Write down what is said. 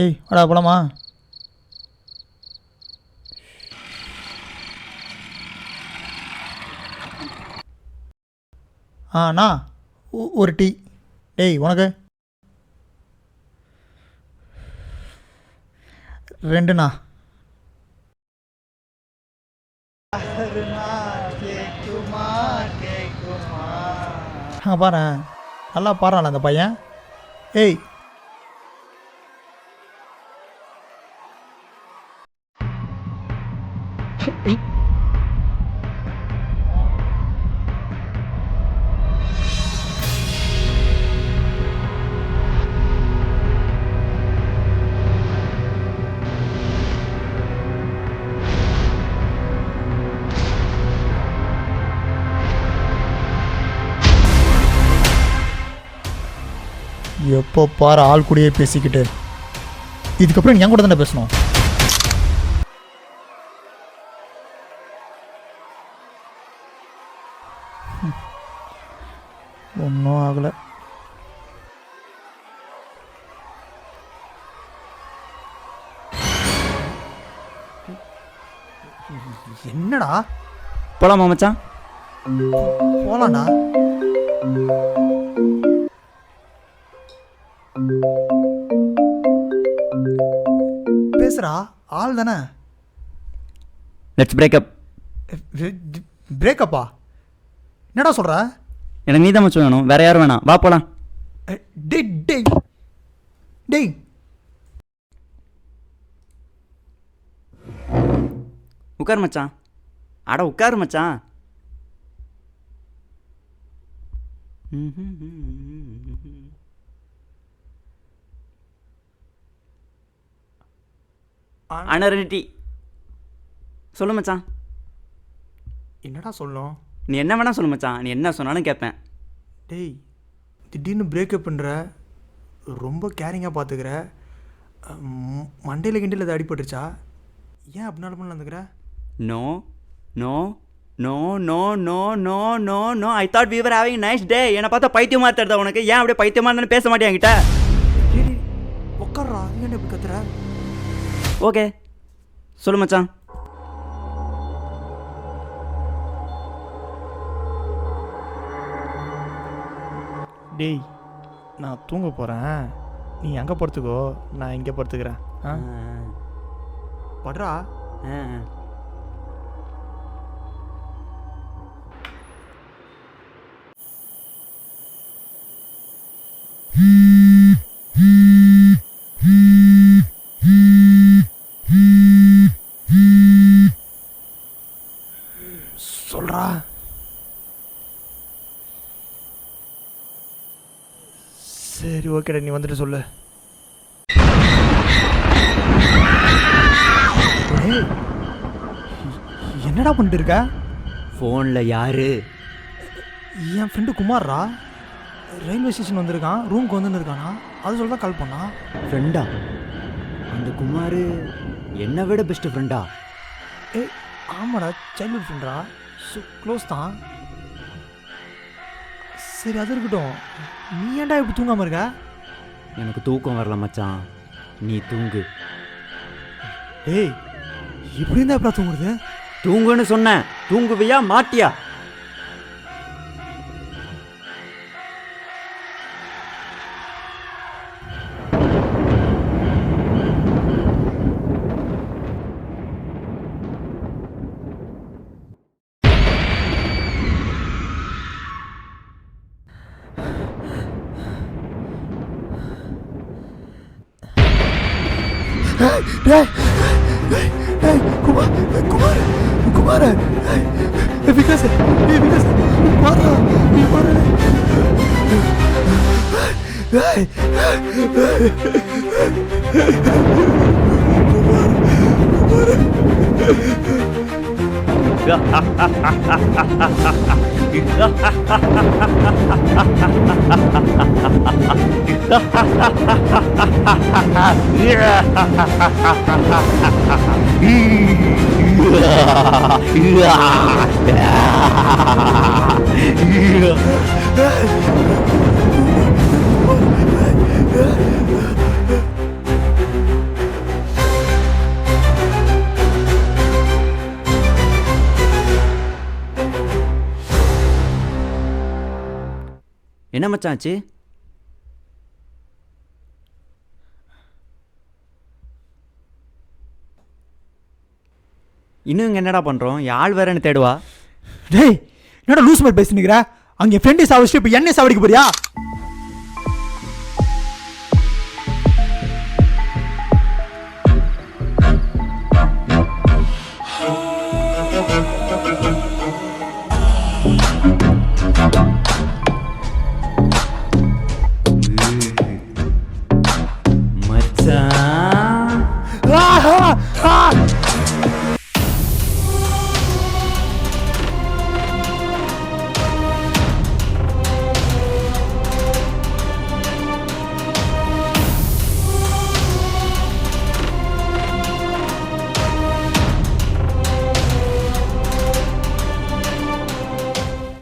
ஏய் வாடா போலாமா? அண்ணா ஒரு டீ. டேய் உனக்கு 2ண்ணா. பாரு நல்லா பாடுறான் அந்த பையன். ஏய் எப்போ பாரு ஆள் கூடயே பேசிக்கிட்டு. இதுக்கப்புறம் என் கூட தானே பேசணும். ஒன்றும் ஆகலை. என்னடா போலாமா மச்சான்? போலாம்டா. பேசுறா ஆள் தானே. Let's breakup. பிரேக்கப்பா? என்னடா சொல்ற? எனக்கு நீ தான் மச்சான் வேணும், வேற யாரும் வேணாம். வா போலாம். டேய் டேய் டேய் உட்கார் மச்சான். அட உட்காரு மச்சான். அனரிட்டி சொல்லு மச்சான். என்னடா சொல்லணும்? நீ என்ன வேணா சொல்லு மச்சான், நீ என்ன சொன்னாலும் கேட்பேன். டேய் திடீர்னு பிரேக்கப் பண்ணுற, ரொம்ப கேரிங்காக பார்த்துக்கிற, மண்டையில் கிண்டையில் அது அடிபட்டுருச்சா? ஏன் அப்படினாலும் பண்ண வந்துக்கிற? No no no no no no no no I thought we were having nice day. என்னை பார்த்தா பைத்தியமாக தருதா உனக்கு? ஏன் அப்படியே பைத்தியமாக இருந்தாலும் பேச மாட்டேன் என்கிட்ட? உட்கார்றா, ஏன் எப்படி கத்துற? ஓகே சொல்லு மச்சான். டேய் நான் தூங்க போகிறேன், நீ அங்கே படுத்துக்கோ, நான் இங்கே படுத்துக்கிறேன். படுறா. சொல்றா. சரி ஓகேடா, நீ வந்துட்டு சொல்லு. என்னடா பண்ணிட்டு இருக்க? ஃபோனில் யாரு? என் ஃப்ரெண்டு குமார்ரா, ரயில்வே ஸ்டேஷன் வந்திருக்கான், ரூமுக்கு வந்துன்னு இருக்கானா, அது சொல்ல தான் கால் பண்ணா. ஃப்ரெண்டா? அந்த குமார் என்னை விட பெஸ்ட் ஃப்ரெண்டா? ஏய் ஆமாடா, சைல்ட்ஹுட் ஃப்ரெண்டா, க்ளோஸ் தான். சரி அது இருக்கட்டும், நீ ஏன்டா இப்படி தூங்காமல் இருக்க? எனக்கு தூக்கம் வரல மச்சான், நீ தூங்கு. ஏய் இப்படி இருந்தா எப்படா தூங்குறது? தூங்குன்னு சொன்னேன், தூங்குவியா மாட்டியா? குமார் விகாஸ், விகாஸ் பாரா, நீ பாரு. Yeah. என்ன மச்சான் ஆச்சு? இன்னும் இங்கே என்னடா பண்ணுறோம்? ஆள் வேற என்ன தேடுவா? டேய் என்னடா லூஸ் மாதிரி பேசினுக்கிற? அங்கே ஃப்ரெண்டு சாவடிச்சு இப்போ என்ன சாவடிக்க போறியா?